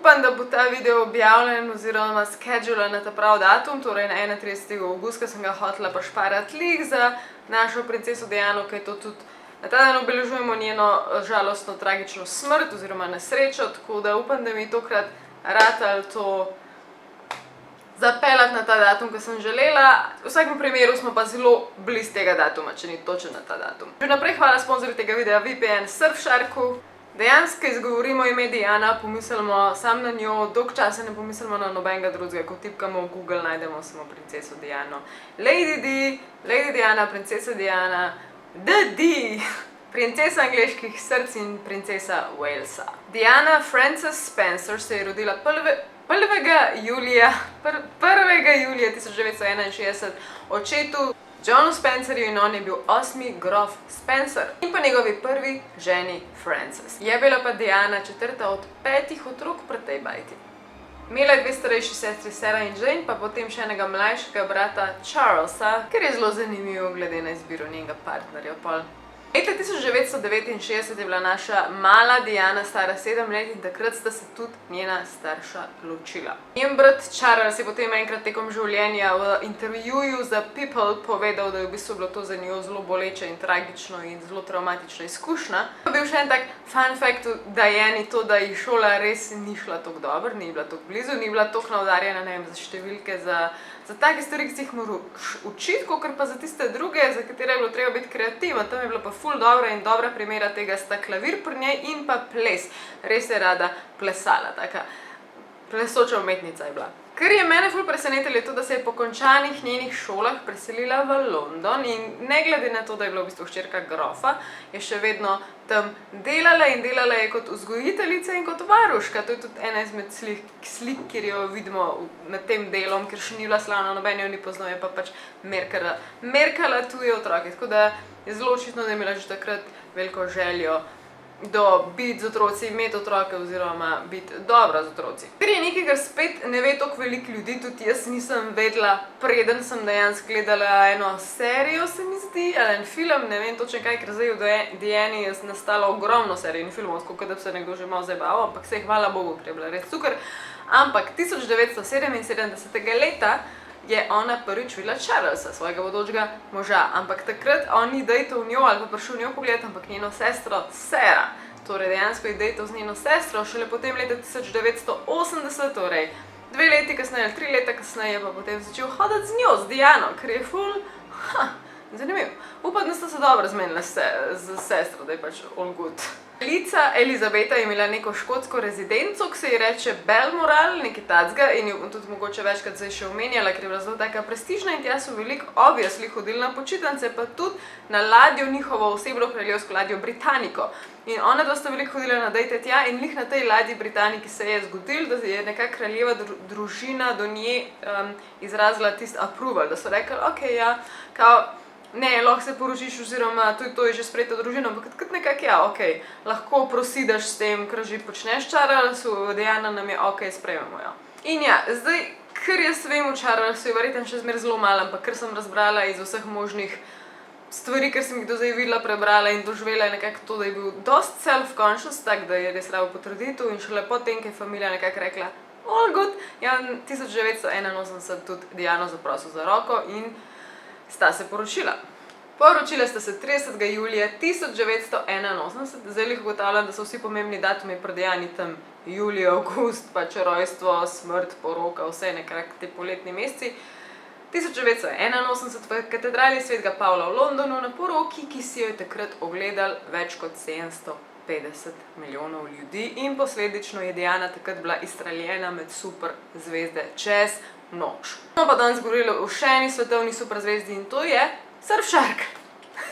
Upam, da bo ta video objavljen oziroma schedulen na ta prav datum, torej na 31. avgust, ker sem ga hotela šparati lih za našo princeso Diano, ker je to tudi na ta dan obeležujemo njeno žalostno, tragično smrt oziroma nesrečo, tako da upam, da mi tokrat ratalo to zapeljati na ta datum, ki sem želela. V vsakem primeru smo pa zelo blizu tega datuma, če ni točen na ta datum. Že naprej hvala sponzorju tega videa VPN Surfsharku. Dejansko izgovorimo ime Diana, pomislimo sam na njo, dolgo časa ne pomislimo na nobenega drugega, ko tipkamo v Google, najdemo samo princeso Diano. Lady Di, Lady Diana, princesa Diana, The Di, princesa angleških src in princesa Walesa. Diana Frances Spencer se je rodila 1. julija 1961 očetu Johnu Spencerju in on je bil 8. grof Spencer in pa njegovi prvi ženi Frances. Je bila pa Diana četrta od 5 otrok pri tej bajti. Imela je 2 starejši sestri Sarah in Jane, pa potem še enega mlajšega brata Charlesa, ker je zelo zanimivo glede na izbiro njenega partnerja pol. Leta 1969 je bila naša mala Diana stara 7 let in takrat sta se tudi njena starša ločila. Njen brat Charles je potem enkrat tekom življenja v intervjuju za People povedal, da je v bistvu bilo to za njo zelo boleče in tragično in zelo travmatična izkušnja. To je bil še en tak fun fact v Diani to, da ji šola res ni šla toliko dobro, ni bila toliko blizu, ni bila toliko navdarjena, ne vem, za številke, za take stvari, ki si jih moraš učiti, kakor pa za tiste druge, za katere je bilo treba biti kreativen. Tam je bila pa ful dobra in dobra primera tega sta klavir pri njej in pa ples. Res je rada plesala, taka plesoča umetnica je bila. Kar je mene ful presenetilo je to, da se je po končanih njenih šolah preselila v London in ne glede na to, da je bila v bistvu hčerka grofa, je še vedno tam delala in delala je kot vzgojiteljica in kot varuška. To je tudi ena izmed slik, kjer jo vidimo nad tem delom, ker še ni bila slavna, noben jo ni poznal, je pa pač merkala tuje otroke. Tako da je zelo očitno, da je imela že takrat veliko željo biti z otroci, imeti otroke oziroma biti dobra z otroci. Ker je nekaj, kar spet ne ve toliko veliko ljudi, tudi jaz nisem vedela, preden sem dejansko gledala eno serijo, se mi zdi, ali en film, ne vem točno kaj, ker zdaj v Diani je nastalo ogromno serij in filmov, tako da bi se nekdo že malo zabaval, ampak saj hvala Bogu, ker je bila res super. Ampak 1977. leta je ona prvič videla Charlesa, svojega bodočega moža, ampak takrat on ni dejtal njo ali pa prišel njo pogledati, ampak njeno sestro Sarah. Torej dejansko je dejtal z njeno sestro, šele potem leta 1980, torej 2 leti kasneje ali 3 leta kasneje pa potem začel hoditi z njo, z Diano, ker je ful, zanimivo. Upam, da sta se dobro zmenila z sestro, da je pač all good. Kraljica Elizabeta je imela neko škotsko rezidenco, ki se ji reče Balmoral, nekaj tacga in jo bom tudi mogoče večkrat zdaj še omenjala, ker je bila zelo taka prestižna in tja so veliko obviously hodili na počitnice, pa tudi na ladjo, njihovo osebno kraljevsko ladjo Britannico. In ona dosta veliko hodila na dejte tja in lih na tej ladji Britannici se je zgodilo, da je neka kraljeva družina do nje izrazila tisti approval, da so rekli, okej, ja, kao, ne, lahko se poročiš oziroma tudi to je že sprejeta družina, ampak kot nekako ja, okej, lahko prosidaš s tem, kar že počneš Charlesu, Diana nam je okej, sprejmemo jo. In ja, zdaj, ker jaz vem o Charlesu, je verjetno še zmer zelo malo, ampak ker sem razbrala iz vseh možnih stvari, ker sem jih do zdaj videla, prebrala in doživela je nekako to, da je bil dost self-conscious, tak, da je res rabo potrditev in šele potem, ko je familija nekako rekla, all good, ja, 1981 tudi Diano zaprosil za roko in sta se poročila. Poročila sta se 30. julija 1981, zdaj jih ugotavljam, da so vsi pomembni datumi pri Diani tam julij, avgust, pač rojstvo, smrt, poroka, vse nekako te poletni meseci. 1981 v katedrali Svetega Pavla v Londonu na poroki, ki si jo je takrat ogledal več kot 750 milijonov ljudi in posledično je Diana takrat bila izstreljena med super zvezde čez noč. Bomo pa danes govorili o še eni svetovni superzvezdi in to je Surfshark,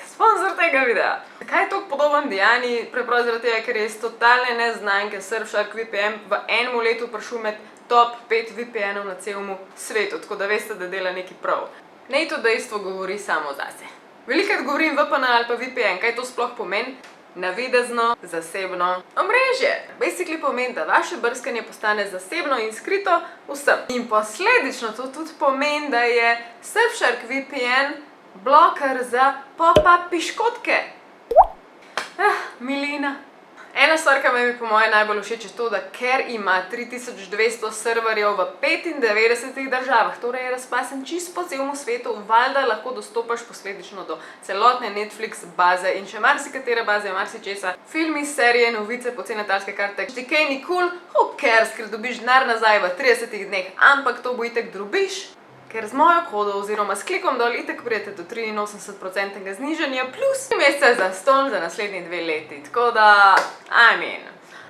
sponzor tega videa. Zakaj je toliko podoben Diani? Preprosto zaradi tega, ker je iz totalne neznanke Surfshark VPN v enem letu prišel med top 5 VPN-ov na celem svetu, tako da veste, da dela nekaj prav. Naj to dejstvo govori samo zase. Velikokrat govorim VPN ali pa VPN, kaj to sploh pomeni? Navidezno, zasebno omrežje. Basically pomeni, da vaše brskanje postane zasebno in skrito vsem. In posledično to tudi pomeni, da je Surfshark VPN bloker za pop-up piškotke. Milina. Ena stvar, ki mi je po mojem najbolj všeč, je to, da ker ima 3200 serverjev v 95 državah, torej je razpasen čisto po celem svetu, valjda lahko dostopaš posledično do celotne Netflix baze in še marsikatera baze, marsičesa. Filmi, serije, novice, poceni letalske karte. Če ti kaj ni cool, who cares, ker dobiš denar nazaj v 30 dneh, ampak to bo itek drobiš. Ker z mojo kodo oziroma s klikom dol itek prijete do 83% znižanja plus 3 mesece zastonj za naslednji 2 leti. Tako da,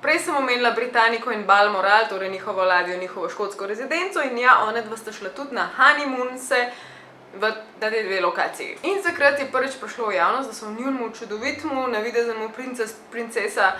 Prej sem omenila Britannico in Balmoral, torej njihovo ladjo, njihovo škotsko rezidenco in ja, one dva sta šla tudi na honeymoonse na te 2 lokaciji. In takrat je prvič prišlo v javnost, da so v njunemu čudovitemu, navideznemu princesa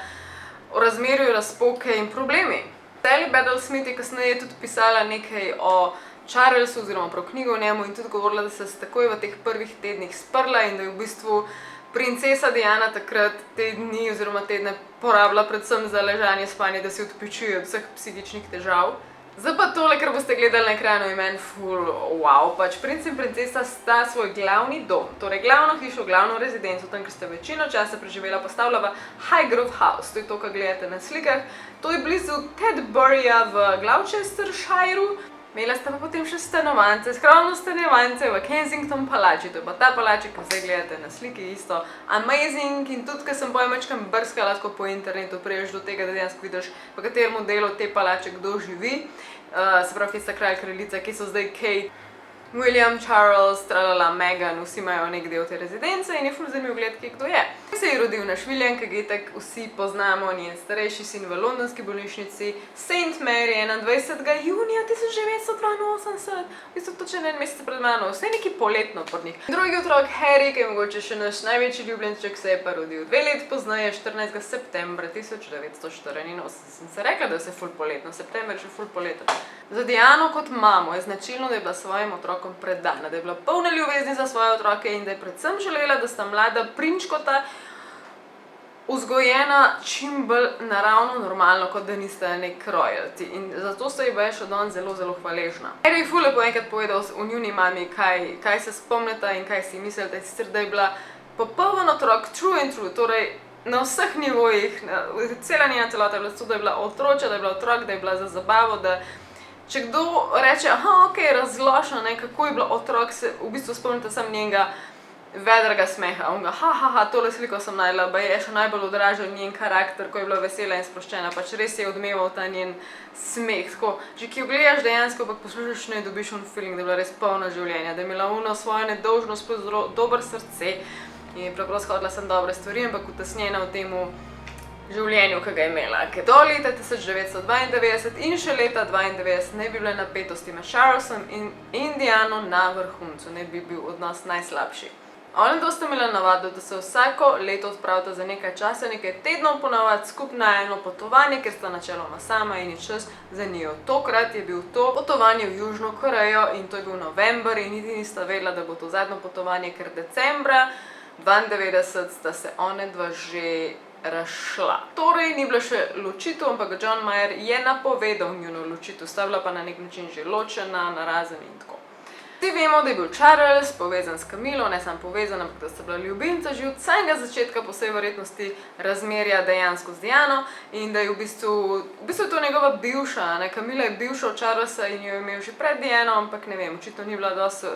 o razmerju razpoke in problemi. Sally Battlesmith je kasneje tudi pisala nekaj o Charlesu oziroma prav knjigo o njemu in tudi govorila, da se takoj v teh prvih tednih sprla in da je v bistvu princesa Diana takrat te dni oziroma tedne porabila predvsem za ležanje, spanje, da si odpičuje od vseh psihičnih težav. Zdaj pa tole, ker boste gledali na ekranu, je meni ful wow, pač princ in princesa sta svoj glavni dom, torej glavno hišo, glavno rezidenco, tam, ker sta večino časa preživela, postavila v Highgrove House, to je to, kar gledate na slikah. To je blizu Tedburyja v Gloucestershireu. Imela sta pa potem še stanovance, skromno stanovance v Kensington Palači, to je pa ta palači, ki zdaj gledate na sliki, isto amazing in tudi, ker sem mečkam brskala tako po internetu, priješ do tega, da dejansko vidiš, v katerem delu te palače kdo živi, se pravi, kje sta kralj, kraljica, kje so zdaj Kate, William, Charles, tralala, Meghan, vsi imajo nek del te rezidence in je ful zanimiv gled, kje kdo je. Se je rodil naš William, ki ga itak vsi poznamo, njen starejši sin v londonski bolnišnici, St. Mary, 21. junija 1982, v bistvu točno en mesec pred mano, vse neki poletno pod njih. Drugi otrok Harry, ki je mogoče še naš največji ljubljenček, se je pa rodil 2 let pozneje, 14. septembra 1984. Sem se rekla, da je vse ful poletno, september je še ful poletno. Za Diano kot mamo je značilno, da je bila svojim otrokom predana, da je bila polna ljubezni za svoje otroke in da je predvsem želela, da sta mlada prinčkota vzgojena čim bolj naravno, normalno, kot da nista nek royalty. In zato se je bila še danes zelo, zelo hvaležna. Harry je ful lepo enkrat povedal v njuni mami, kaj se spomnita in kaj si mislite, sicer da je bila popoln otrok, true and true, torej na vseh nivojih, cela njena celota je bila to, da je bila otroča, da je bila otrok, da je bila za zabavo, da če kdo reče, ok, razložno, kako je bila otrok, se v bistvu spomnite sam njenega vedrega smeha, onga, tole sliko sem najdela, ba je še najbolj odražal njen karakter, ko je bila vesela in sproščena, pač res je odmeval ta njen smeh, tako, že ki jo gledaš dejansko, pa poslušaš ne dobiš on feeling, da je bila res polna življenja, da je imela ono svojo nedolžnost, zelo dober srce in preprosto hodila sem dobre stvari, ampak utesnjena v temu življenju, ki ga je imela. Do leta 1992 in še leta 1992 ne bi bile napetosti med Charlesom in Diano na vrhuncu, ne bi bil odnos najslabši. Ona dva sta imela navado, da se vsako leto odpravita za nekaj časa, nekaj tednov ponavadi skupaj na eno potovanje, ker sta načeloma sama in je čas za njo. Tokrat je bil to potovanje v Južno Korejo in to je bil november in niti nista vedela, da bo to zadnjo potovanje, ker decembra 1992 sta se one dva že razšla. Torej, ni bila še ločitev, ampak John Mayer je napovedal njuno ločitev, sta bila pa na nek način že ločena, narazen in tako. Vsi vemo, da je bil Charles povezan s Camillo, ne samo povezan, ampak da sta bila ljubimca že od samega začetka, po vsej verjetnosti, razmerja dejansko z Diano in da je v bistvu to njegova bivša, Camilla je bivša od Charlesa in jo je imel že pred Diano, ampak ne vem, očitno ni bila dosti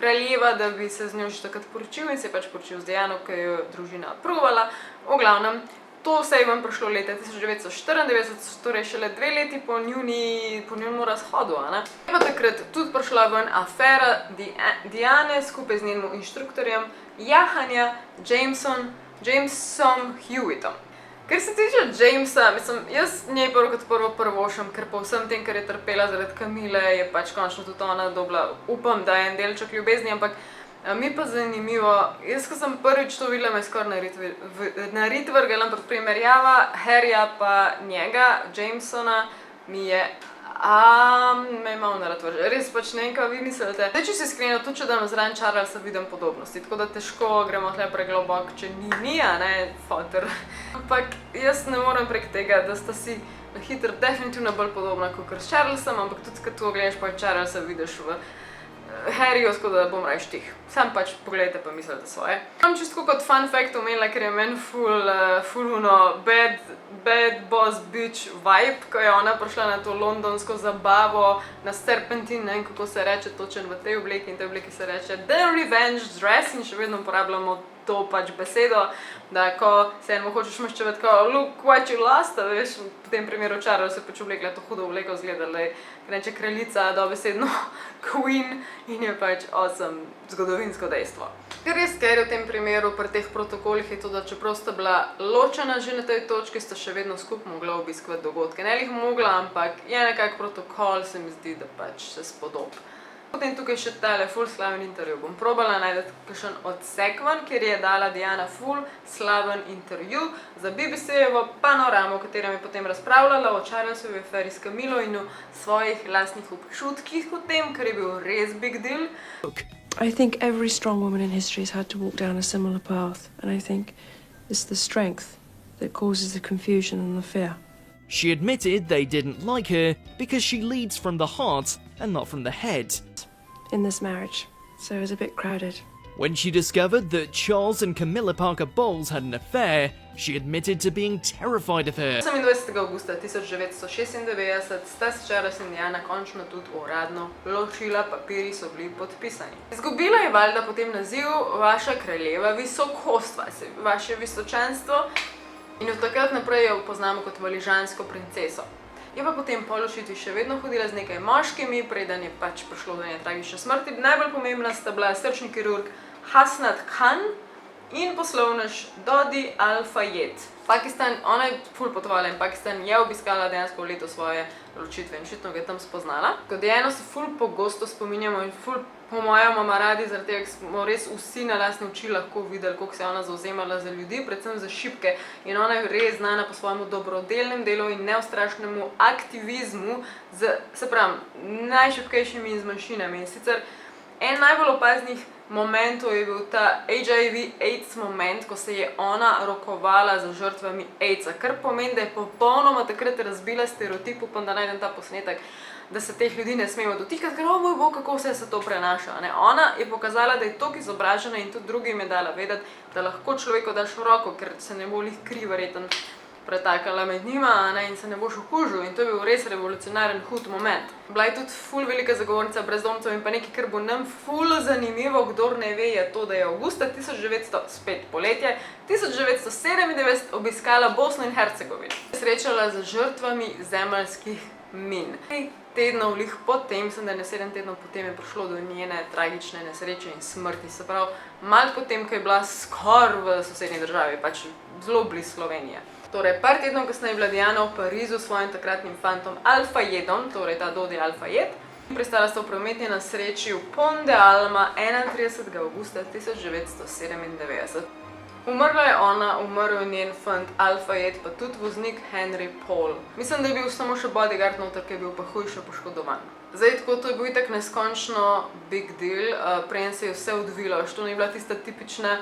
kraljeva, da bi se z njo že takrat poročil in se je pač poročil z Diano, ki jo je družina aprovala. V glavnem, to vse je vam prišlo leta 1994, torej šele 2 leti po njunemu razhodu, ne? Je pa takrat tudi prišla ven afera Diane skupaj z njenim inštruktorjem jahanja Jamesom Hewittom. Ker se tiče Jamesa, mislim, jaz njej kot prvo prvošam, ker po vsem tem, kar je trpela zaradi Camille, je pač končno tudi ona dobila, upam, da je en delček ljubezni, ampak mi pa zanimivo, jaz, ko sem prvič to videla, me je skoraj narit vrgela, ampak primerjava Harryja pa njega, Jamesona, mi je me je malo narat vrže. Res pač ne vem, kaj vi mislite. Zdaj, če si iskreno, tudi če dam zraven Charlesa, vidim podobnosti, tako da težko gremo tle preglobok, če ni, a ne, foter. Ampak jaz ne morem prek tega, da sta si na hitro definitivno bolj podobna kot s Charlesom, ampak tudi, ko tu gledaš pa Charlesa, vidiš v Harryju, tako da bom rajš tih. Sam pač pogledajte pa mislite svoje. Imam čisto kot fun fact omenila, ker je meni ful bad boss bitch vibe, ko je ona prišla na to londonsko zabavo, na Serpentine, ne vem kako se reče točen v tej obleki, in tej obleki se reče The Revenge Dress, in še vedno uporabljamo to pač besedo, da ko se enemu hočeš maščevati, kao look what you lost, veš, v tem primeru Charles se pač oblekla to hudo obleko, izgledala je, reče kraljica, dobesedno queen, in je pač awesome zgodovinsko dejstvo. Kar je scary v tem primeru pri teh protokolih je to, da čeprav sta bila ločena že na tej točki, sta še vedno skupaj mogla obiskovati dogodke. Ne jih mogla, ampak je nekak protokol, se mi zdi, da pač se spodob. Potem tukaj še tale ful slaven intervju. Bom probala najdeti kakšen odsek ven, kjer je dala Diana ful slaven intervju za BBC-jevo Panoramo, v katerem je potem razpravljala o Charlesovi aferi s Camillo in o svojih lastnih občutkih o tem, kar je bil res big deal. I think every strong woman in history has had to walk down a similar path, and I think it's the strength that causes the confusion and the fear. She admitted they didn't like her because she leads from the heart and not from the head. In this marriage, so it was a bit crowded. When she discovered that Charles and Camilla Parker Bowles had an affair, she admitted to being terrified of her. 28. augusta 1996 sta se Charles in Diana končno tudi uradno ločila, papirji so bili podpisani. Izgubila je valjda potem naziv vaša kraljeva visokostva, vaše visočanstvo, in od takrat naprej jo poznamo kot valižansko princeso. Je pa potem po ločitvi še vedno hodila z nekaj moškimi, preden je pač prišlo do njene tragične smrti. Najbolj pomembna sta bila srčni kirurg Hasnat Khan in poslovnež Dodi Al-Fayed. Pakistan, ona je ful potovala in Pakistan je obiskala dejansko v letu svoje ločitve in očitno ga je tam spoznala. Kot Diano se ful pogosto spominjamo in ful po mojem imamo radi, zaradi tega smo res vsi na lastne oči lahko videli, koliko se je ona zavzemala za ljudi, predvsem za šibke. In ona je res znana po svojemu dobrodelnem delu in neustrašnemu aktivizmu z, se pravim, najšibkejšimi in z manjšinami. In sicer en najbolj opaznih momentov je bil ta HIV/AIDS moment, ko se je ona rokovala za žrtvami AIDS-a, kar pomeni, da je popolnoma takrat razbila stereotip, upam, da najdem ta posnetek, da se teh ljudi ne smemo dotikati, ker moj bog, kako vse se to prenaša. Ne? Ona je pokazala, da je toliko izobražena in tudi drugim je dala vedeti, da lahko človeku daš roko, ker se ne bo lih kri verjetno pretakala med njima, ne, in se ne boš okužil, in to je bil res revolucionaren hud moment. Bila je tudi ful velika zagovornica brezdomcev in pa nekaj, kar bo nam ful zanimivo, kdor ne ve, je to, da je avgusta 1900, spet poletje, 1997 obiskala Bosno in Hercegovino. Srečala z žrtvami zemeljskih min. Tednov lih potem, mislim, da je 7 tednov potem je prišlo do njene tragične nesreče in smrti, se pravi, malo potem, ko je bila skoraj v sosednji državi, pač zelo blizu Slovenije. Torej, par tednov kasneje je bila Diana v Parizu s svojim takratnim fantom Al-Fayedom, torej ta Dodi Al-Fayed. Pristala sta v prometni nesreči v Pont de Alma 31. augusta 1997. Umrla je ona, umrl je njen fant Al-Fayed, pa tudi voznik Henry Paul. Mislim, da je bil samo še bodyguard noter, ki je bil pa hujše poškodovan. Zdaj, tako, to je bil itak neskončno big deal, preden se je vse odvilo, što ni bila tista tipična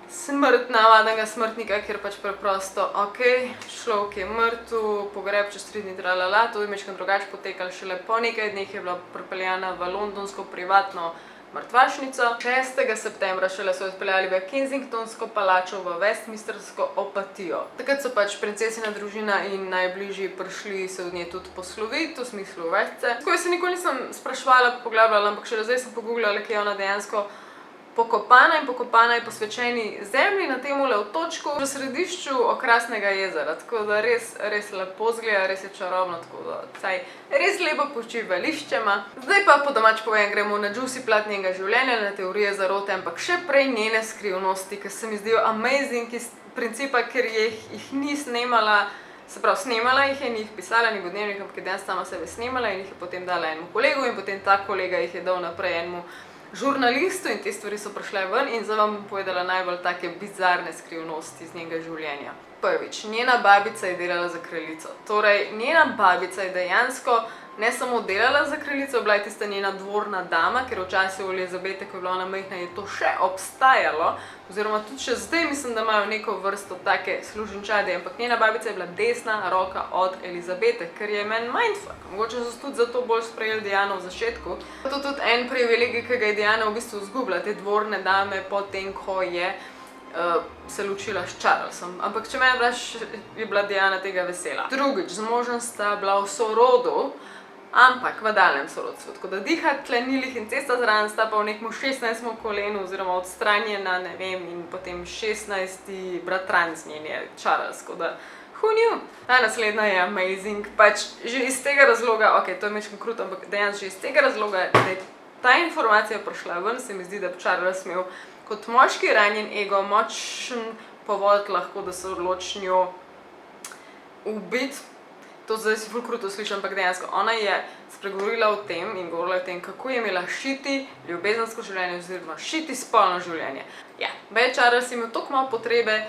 smrt navadnega smrtnika, kjer pač preprosto, ok, človek je mrtev, pogreb čez 3 dni tralala, to je mečkam drugače potekalo, šele po nekaj dneh je bila pripeljana v londonsko privatno mrtvašnico. 6. septembra šele so odpeljali v Kensingtonsko palačo v Westminstersko opatijo. Takrat so pač princesina družina in najbližji prišli se od nje tudi posloviti, v smislu vežce. Tako se nikoli nisem spraševala, poglabljala, ampak šele zdaj sem pogooglala, kje je ona dejansko pokopana in pokopana je posvečeni zemlji na temule otočku v središču okrasnega jezera, tako da res lepo zgleda, res je čarobno, tako da saj res lepo počivališčema. Zdaj pa po domač povem, gremo na juicy plat njenega življenja, na teorije zarote, ampak še prej njene skrivnosti, ki se mi zdijo amazing iz principa, ker jih ni snemala, se pravi, snemala jih je, ni jih pisala, ni v dnevnik, ampak je danes sama sebe snemala in jih je potem dala enemu kolegu in potem ta kolega jih je dal naprej enemu žurnalistu in te stvari so prišle ven in zdaj vam bom povedala najbolj take bizarne skrivnosti iz njenega življenja. Prvič, njena babica je delala za kraljico. Torej, njena babica je dejansko ne samo delala za kraljico, bila je tista njena dvorna dama, ker v času Elizabete, ko je bila ona majhna, je to še obstajalo, oziroma tudi še zdaj mislim, da imajo neko vrsto take služinčade, ampak njena babica je bila desna roka od Elizabete, ker je meni mindfuck. Mogoče so tudi zato bolj sprejeli Diano v začetku. To je tudi en privilegij, ki ga je Diana v bistvu izgubila, te dvorne dame, potem, ko je se ločila s Charlesom. Ampak če me vprašaš, je bila Diana tega vesela. Drugič, z možem sta bila v sorodu, ampak v daljnem sorodstvu. Tako da diha tle nilih in cesta zraven sta pa v nekem 16. kolenu oziroma odstranjena, ne vem, in potem 16. bratranc njen je Charles. Tako da, who knew? Ta naslednja je amazing. Pač že iz tega razloga, ok, to je mečkim krut, ampak dejansko že iz tega razloga, da je ta informacija prišla ven, se mi zdi, da bi Charles imel kot moški ranjen ego močen povod lahko, da se odloči njo ubiti. To zdaj si ful kruto slišim, ampak dejansko ona je spregovorila o tem in govorila o tem, kako je imela šiti ljubezensko življenje oziroma šiti spolno življenje. Ja, Charles je imel toliko malo potrebe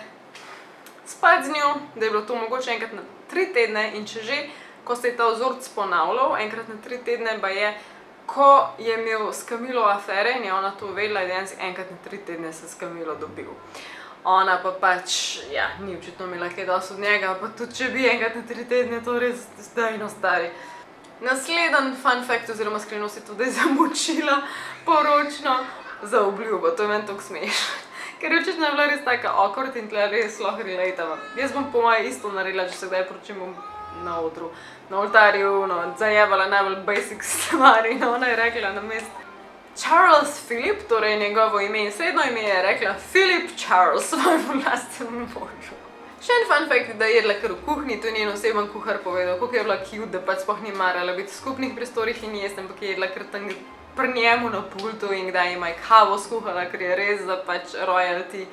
spati z njo, da je bilo to mogoče enkrat na 3 tedne in če že, ko se je ta vzorc ponavljal, enkrat na 3 tedne pa je, ko je imel s Camillo afere in je ona to vedela, je dejansko enkrat na 3 tedne se s Camillo dobil. Ona pa pač, ja, ni očitno imela kaj dosti od njega, pa tudi če bi enkrat na 3 tedne, to res zdajno stari. Naslednji fun fact oziroma skrivnost je to, da je zamočila poročno za obljubo. To je meni toliko smešno. Ker je očitno bila res taka awkward in tle res lahko relatava. Jaz bom po moje isto naredila, če se kdaj poročim na odru, na oltarju, zajevala najbolj basic stvari in ona je rekla na mesto Charles Philip, torej njegovo ime in srednjo ime je rekla Philip Charles svojemu lastnemu možu. Še en fun fact je, da je jedla kar v kuhinji, to je njen oseben kuhar povedal, koliko je bila cute, da pač sploh ni marala biti v skupnih prostorih in jesti, ampak je jedla kar tam pri njemu na pultu in kdaj ima kavo skuhala, ker je res za pač royalty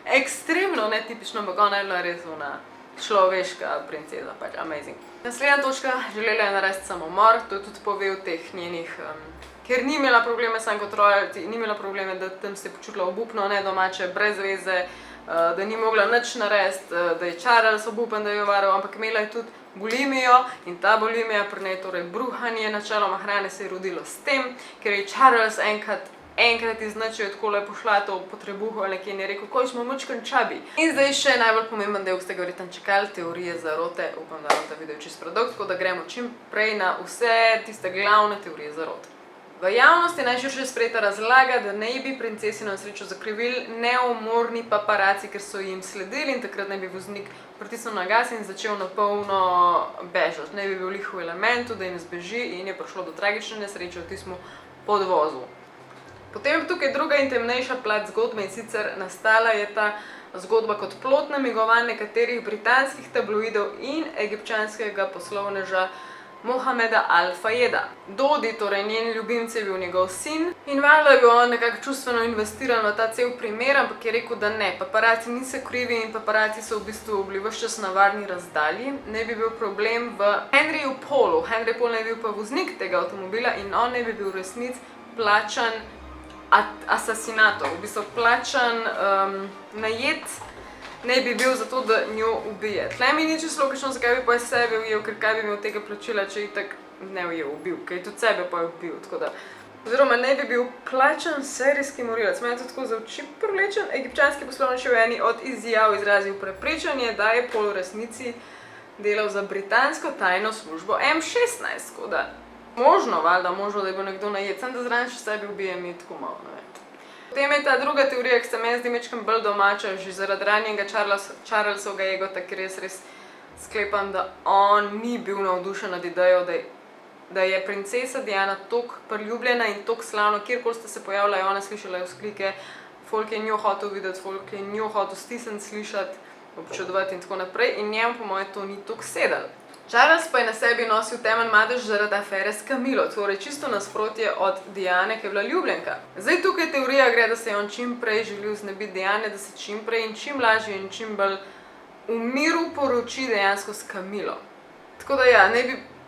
ekstremno netipično, ampak ona je bila res ona človeška princeza, pač amazing. Naslednja točka, želela je narediti samomor, to je tudi povedal teh njenih, ker ni imela probleme sam kot royalty, ni imela probleme, da tam se je počutila obupno, ne domače, brez veze, da ni mogla nič narediti, da je Charles obupen, da jo varal, ampak imela je tudi bulimijo in ta bulimija pri njej, torej bruhanje načeloma hrane se je rodilo s tem, ker je Charles enkrat iz nič je takole pošla to po trebuhu ali nekje in je rekel, koji smo mučkan čabi. In zdaj še najbolj pomemben del, ki ste ga verjetno čakali, teorije zarote. Upam, da vam ta video čist predolg, tako da gremo čim prej na vse tiste glavne teorije zarote. V javnosti je najširše sprejeta razlaga, da naj bi princesino nesrečo zakrivili neumorni paparaci, ker so jim sledili in takrat naj bi voznik pritisnil na gas in začel na polno bežati. Naj bi bil lih v elementu, da jim zbeži in je prišlo do tragične nesreče v tistem podvozu. Potem je tukaj druga in temnejša plat zgodbe in sicer nastala je ta zgodba kot plod namigovanj nekaterih britanskih tabloidov in egipčanskega poslovneža Mohameda Al-Fayeda. Dodi, torej njen ljubimec, je bil njegov sin in valjda je bil on nekako čustveno investiran v ta cel primer, ampak je rekel, da ne, paparaci niso krivi in paparaci so v bistvu bili ves čas na varni razdalji. Ne bi bil problem v Henryju Paulu. Henry Paul naj bi bil pa voznik tega avtomobila in on naj bi bil v resnici plačan asasinatov, v bistvu plačan najet ne bi bil zato, da njo ubije. Tle mi ni čisto logično, zakaj bi pa sebe ujel, ker kaj bi imel tega plačila, če itak ne ujel, ubil, ker tudi sebe pa je ubil, tako da. Oziroma ne bi bil plačan serijski morilec. Meni je to tako za oči privlečen. Egipčanski poslovnež je v eni od izjav izrazil prepričanje, da je Paul v resnici delal za britansko tajno službo M16, tako da možno, valjda, možno, da je bil nekdo najet, sem da zraven še sebe ubije, mi je tako malo, ne vem. Potem je ta druga teorija, ki se meni zdi mečkam bolj domača, že zaradi ranjenega Charlesovega egota, ker jaz res sklepam, da on ni bil navdušen nad idejo, da je princesa Diana toliko priljubljena in toliko slavna, kjerkoli ste se pojavila, je ona slišala vzklike, folk je njo hotel videti, folk je njo hotel stisniti, slišati, občudovati in tako naprej in njemu po moje to ni toliko sedelo. Charles pa je na sebi nosil temen madež zaradi afere s Camillo, torej čisto nasprotje od Diane, ki je bila ljubljenka. Zdaj tukaj teorija gre, da se je on čim prej želel znebiti Diane, da se čim prej in čim lažje in čim bolj v miru poroči dejansko s Camillo. Tako da ja,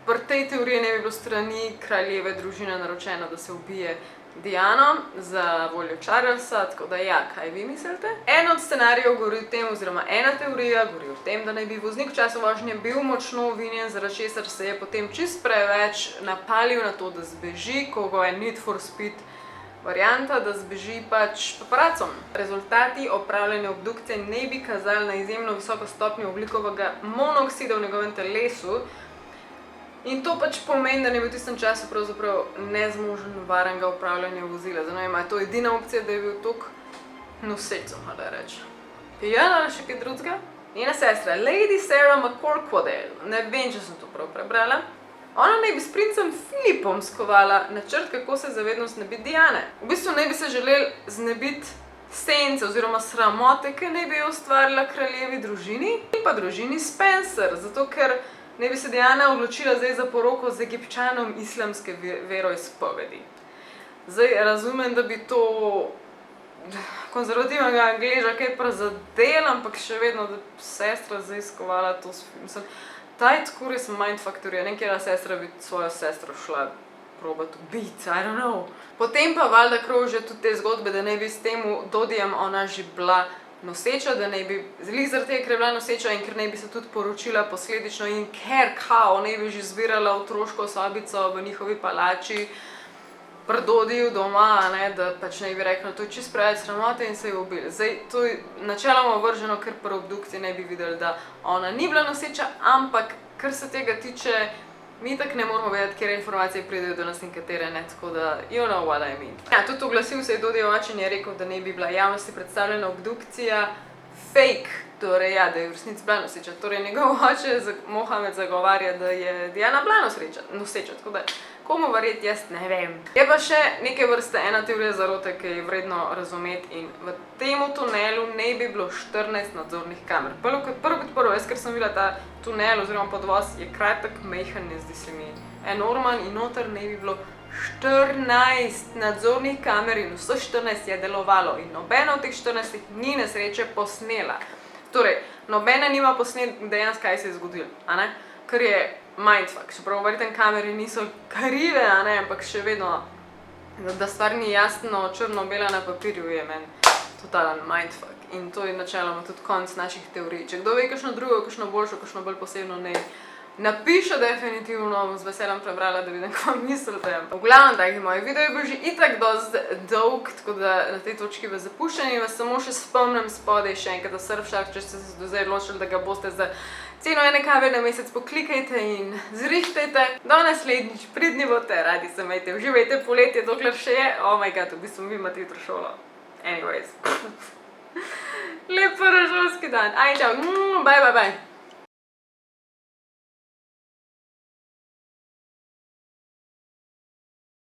pri tej teoriji ne bi bilo strani kraljeve družine naročeno, da se ubije Diano za voljo Charlesa, tako da ja, kaj vi mislite? En od scenarijev govori o tem, oziroma ena teorija govori o tem, da naj bi voznik v času vožnje bil močno vinjen, zaradi česar se je potem čist preveč napalil na to, da zbeži, ko ga je Need for Speed varianta, da zbeži pač paparacom. Rezultati opravljene obdukcije ne bi kazali na izjemno visoko stopnjo ogljikovega monoksida v njegovem telesu, in to pač pomeni, da ne bi v tistem času pravzaprav nezmožen varnega upravljanja vozila. Zdaj, ne vem, je to edina opcija, da je bil toliko nosečo, da reč. Pijana ali še kaj drugega? Njena sestra, Lady Sarah McCorquodale, ne vem, če sem to prav prebrala, ona naj bi s princem Filipom skovala načrt, kako se zavedno znebiti Diane. V bistvu naj bi se želeli znebiti sence oziroma sramote, ki naj bi jo ustvarila kraljevi družini in pa družini Spencer, zato ker naj bi se Diana odločila zdaj za poroko z Egipčanom islamske veroizpovedi. Zdaj razumem, da bi to konzervativnega Angleža kaj prizadelo, ampak še vedno, da sestra zdaj skovala to s film. Ta je tako res mindfaktorija, nekjera sestra bi svojo sestro šla probat ubiti, I don't know. Potem pa valjda krožijo tudi te zgodbe, da naj bi s tem Dodijem ona že bila noseča, da naj bi zlih zaradi tega, ker je bila noseča in ker naj bi se tudi poročila posledično in ker naj bi že zbirala otroško sobico v njihovi palači pri Dodiju doma, da pač naj bi rekla, to je čist preveč sramote in se je ubili. Zdaj, to je načeloma ovrženo, ker pri obdukciji naj bi videli, da ona ni bila noseča, ampak kar se tega tiče, mi tako ne moramo vedeti, kjer informacije pridejo do nas in katere ne, tako da you know what I mean. Ja, tudi oglasil se je Dodijev oče in je rekel, da naj bi bila javnosti predstavljena obdukcija fake, torej ja, da je v resnici bila noseča. Torej njegov oče Mohamed zagovarja, da je Diana bila noseča, tako da komu verjeti, jaz ne vem. Je pa še neke vrste ena teorija zarote, ki je vredno razumeti in v tem tunelu naj bi bilo 14 nadzornih kamer. Prvo kot prvo, jaz ker sem videla ta tunel oziroma podvoz, je kratek, mejhan, ne zdi se mi enorman in noter naj bi bilo 14 nadzornih kamer in vse 14 je delovalo in nobena od teh 14 ni nesreče posnela. Torej, nobena nima posnet dejansko, kaj se je zgodilo, Kar je mindfuck, čeprav verjetno kamere niso krive, ampak še vedno, da stvar ni jasno črno-bela na papirju, je meni totalen mindfuck. In to je načeloma tudi konc naših teorij. Če kdo ve kakšno drugo, kakšno boljšo, kakšno bolj posebno, ne napiše definitivno, bom z veseljem prebrala, da vidim, kaj mislite. V glavnem, taki moj video je bil že itak dosti dolg, tako da na tej točki vas zapuščam in vas samo še spomnim spodaj še enkrat, da Surfshark, če ste se do zdaj odločili, da ga boste za ceno ene kave na mesec poklikajte in zrihtajte. Do naslednjič, pridni bote, radi se imejte, uživajte poletje, dokler še je. Oh my god, v bistvu vi imate jutro šolo. Anyways. Lep prvošolski dan. Aj, čau. Bye.